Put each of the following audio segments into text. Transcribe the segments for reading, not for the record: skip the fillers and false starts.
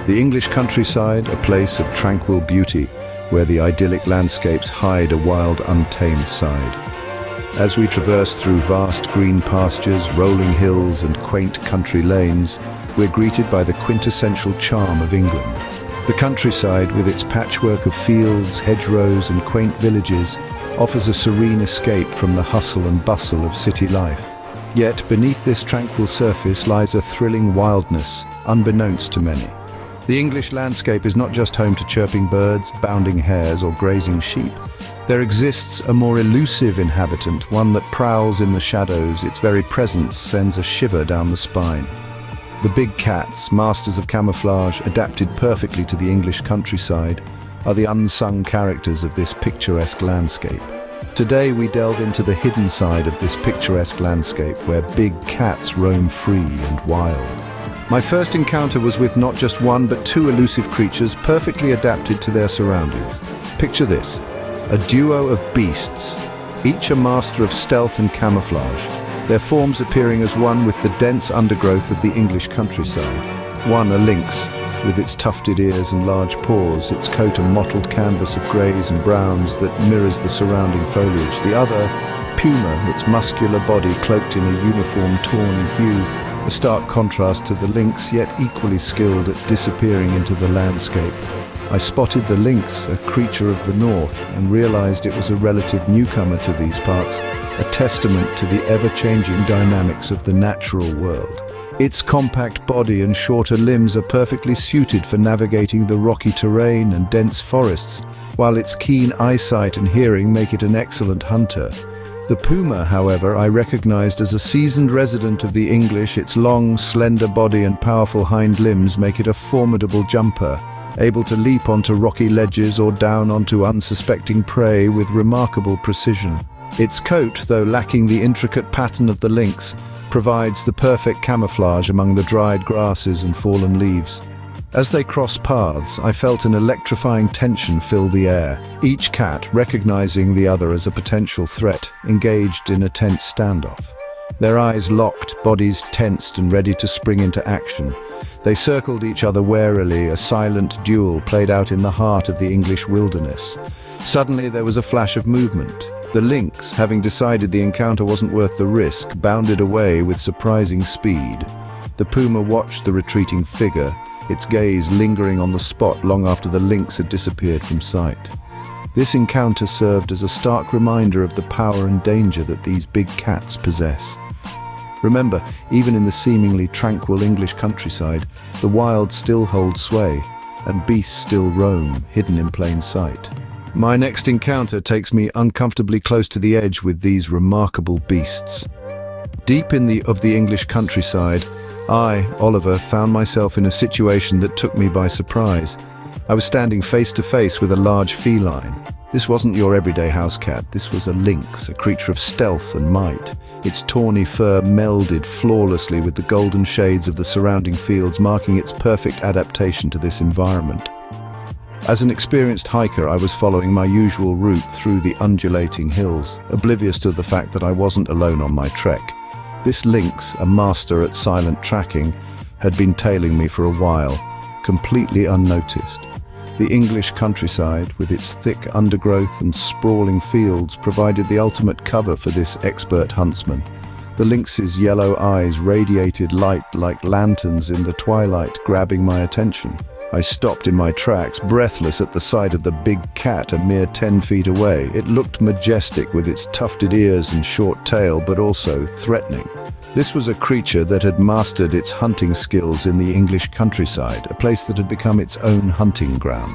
The English countryside, a place of tranquil beauty, where the idyllic landscapes hide a wild, untamed side. As we traverse through vast green pastures, rolling hills and quaint country lanes, we're greeted by the quintessential charm of England. The countryside, with its patchwork of fields, hedgerows and quaint villages, offers a serene escape from the hustle and bustle of city life. Yet beneath this tranquil surface lies a thrilling wildness, unbeknownst to many. The English landscape is not just home to chirping birds, bounding hares or grazing sheep. There exists a more elusive inhabitant, one that prowls in the shadows. Its very presence sends a shiver down the spine. The big cats, masters of camouflage, adapted perfectly to the English countryside, are the unsung characters of this picturesque landscape. Today we delve into the hidden side of this picturesque landscape, where big cats roam free and wild. My first encounter was with not just one but two elusive creatures perfectly adapted to their surroundings. Picture this, a duo of beasts, each a master of stealth and camouflage, their forms appearing as one with the dense undergrowth of the English countryside. One a lynx, with its tufted ears and large paws, its coat a mottled canvas of greys and browns that mirrors the surrounding foliage. The other, puma, its muscular body cloaked in a uniform tawny hue, a stark contrast to the lynx, yet equally skilled at disappearing into the landscape. I spotted the lynx, a creature of the north, and realized it was a relative newcomer to these parts, a testament to the ever-changing dynamics of the natural world. Its compact body and shorter limbs are perfectly suited for navigating the rocky terrain and dense forests, while its keen eyesight and hearing make it an excellent hunter. The puma, however, I recognized as a seasoned resident of the English. Its long, slender body and powerful hind limbs make it a formidable jumper, able to leap onto rocky ledges or down onto unsuspecting prey with remarkable precision. Its coat, though lacking the intricate pattern of the lynx, provides the perfect camouflage among the dried grasses and fallen leaves. As they crossed paths, I felt an electrifying tension fill the air. Each cat, recognizing the other as a potential threat, engaged in a tense standoff. Their eyes locked, bodies tensed and ready to spring into action. They circled each other warily, a silent duel played out in the heart of the English wilderness. Suddenly there was a flash of movement. The lynx, having decided the encounter wasn't worth the risk, bounded away with surprising speed. The puma watched the retreating figure, its gaze lingering on the spot long after the lynx had disappeared from sight. This encounter served as a stark reminder of the power and danger that these big cats possess. Remember, even in the seemingly tranquil English countryside, the wild still holds sway, and beasts still roam, hidden in plain sight. My next encounter takes me uncomfortably close to the edge with these remarkable beasts. Deep in the English countryside, I, Oliver, found myself in a situation that took me by surprise. I was standing face to face with a large feline. This wasn't your everyday house cat. This was a lynx, a creature of stealth and might. Its tawny fur melded flawlessly with the golden shades of the surrounding fields, marking its perfect adaptation to this environment. As an experienced hiker, I was following my usual route through the undulating hills, oblivious to the fact that I wasn't alone on my trek. This lynx, a master at silent tracking, had been tailing me for a while, completely unnoticed. The English countryside, with its thick undergrowth and sprawling fields, provided the ultimate cover for this expert huntsman. The lynx's yellow eyes radiated light like lanterns in the twilight, grabbing my attention. I stopped in my tracks, breathless at the sight of the big cat a mere 10 feet away. It looked majestic with its tufted ears and short tail, but also threatening. This was a creature that had mastered its hunting skills in the English countryside, a place that had become its own hunting ground.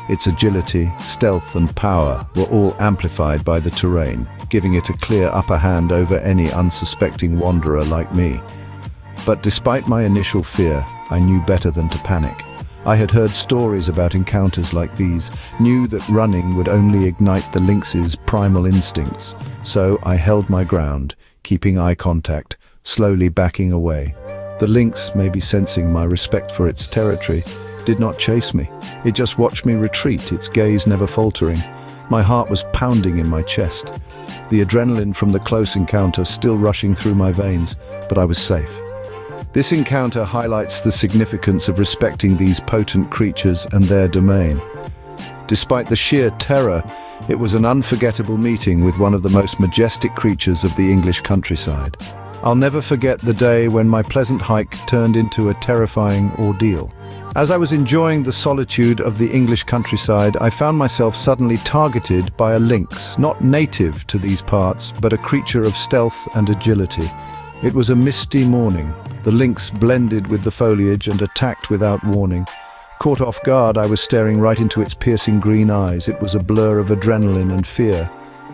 Its agility, stealth and power were all amplified by the terrain, giving it a clear upper hand over any unsuspecting wanderer like me. But despite my initial fear, I knew better than to panic. I had heard stories about encounters like these, knew that running would only ignite the lynx's primal instincts, so I held my ground, keeping eye contact, slowly backing away. The lynx, maybe sensing my respect for its territory, did not chase me. It just watched me retreat, its gaze never faltering. My heart was pounding in my chest, the adrenaline from the close encounter still rushing through my veins, but I was safe. This encounter highlights the significance of respecting these potent creatures and their domain. Despite the sheer terror, it was an unforgettable meeting with one of the most majestic creatures of the English countryside. I'll never forget the day when my pleasant hike turned into a terrifying ordeal. As I was enjoying the solitude of the English countryside, I found myself suddenly targeted by a lynx, not native to these parts, but a creature of stealth and agility. It was a misty morning. The lynx blended with the foliage and attacked without warning. Caught off guard, I was staring right into its piercing green eyes. It was a blur of adrenaline and fear.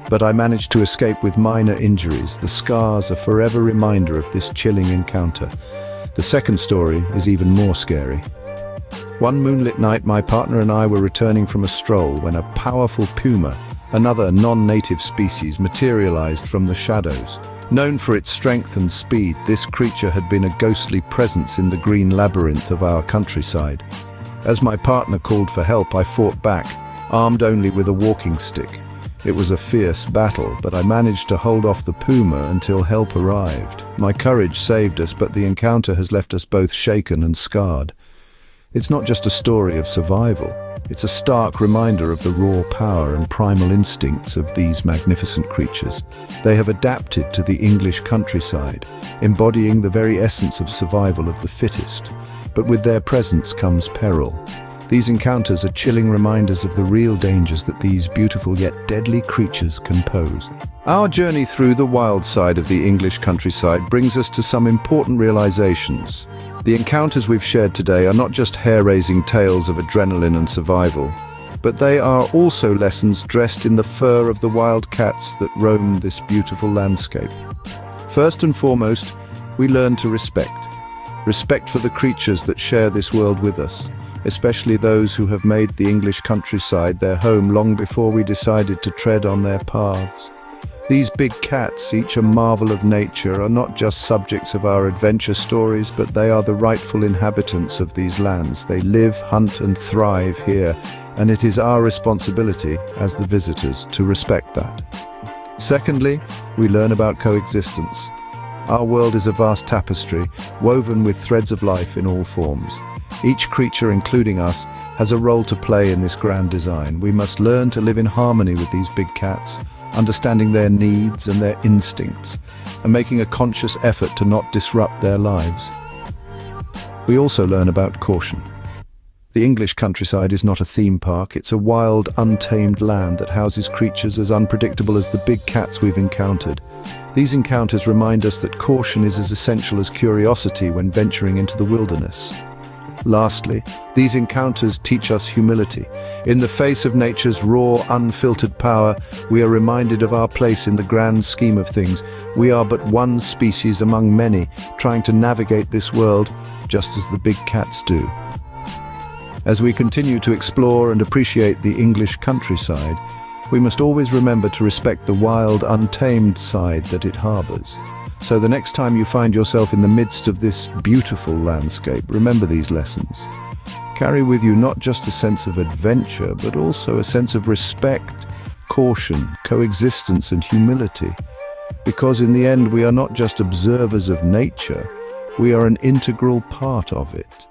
But I managed to escape with minor injuries. The scars, a forever reminder of this chilling encounter. The second story is even more scary. One moonlit night, my partner and I were returning from a stroll when a powerful puma, another non-native species, materialized from the shadows. Known for its strength and speed, this creature had been a ghostly presence in the green labyrinth of our countryside. As my partner called for help, I fought back, armed only with a walking stick. It was a fierce battle, but I managed to hold off the puma until help arrived. My courage saved us, but the encounter has left us both shaken and scarred. It's not just a story of survival. It's a stark reminder of the raw power and primal instincts of these magnificent creatures. They have adapted to the English countryside, embodying the very essence of survival of the fittest. But with their presence comes peril. These encounters are chilling reminders of the real dangers that these beautiful yet deadly creatures can pose. Our journey through the wild side of the English countryside brings us to some important realizations. The encounters we've shared today are not just hair-raising tales of adrenaline and survival, but they are also lessons dressed in the fur of the wild cats that roam this beautiful landscape. First and foremost, we learn to respect. Respect for the creatures that share this world with us, especially those who have made the English countryside their home long before we decided to tread on their paths. These big cats, each a marvel of nature, are not just subjects of our adventure stories, but they are the rightful inhabitants of these lands. They live, hunt, and thrive here, and it is our responsibility, as the visitors, to respect that. Secondly, we learn about coexistence. Our world is a vast tapestry, woven with threads of life in all forms. Each creature, including us, has a role to play in this grand design. We must learn to live in harmony with these big cats, understanding their needs and their instincts, and making a conscious effort to not disrupt their lives. We also learn about caution. The English countryside is not a theme park, it's a wild, untamed land that houses creatures as unpredictable as the big cats we've encountered. These encounters remind us that caution is as essential as curiosity when venturing into the wilderness. Lastly, these encounters teach us humility. In the face of nature's raw, unfiltered power, we are reminded of our place in the grand scheme of things. We are but one species among many, trying to navigate this world just as the big cats do. As we continue to explore and appreciate the English countryside, we must always remember to respect the wild, untamed side that it harbors. So the next time you find yourself in the midst of this beautiful landscape, remember these lessons. Carry with you not just a sense of adventure, but also a sense of respect, caution, coexistence, and humility. Because in the end, we are not just observers of nature, we are an integral part of it.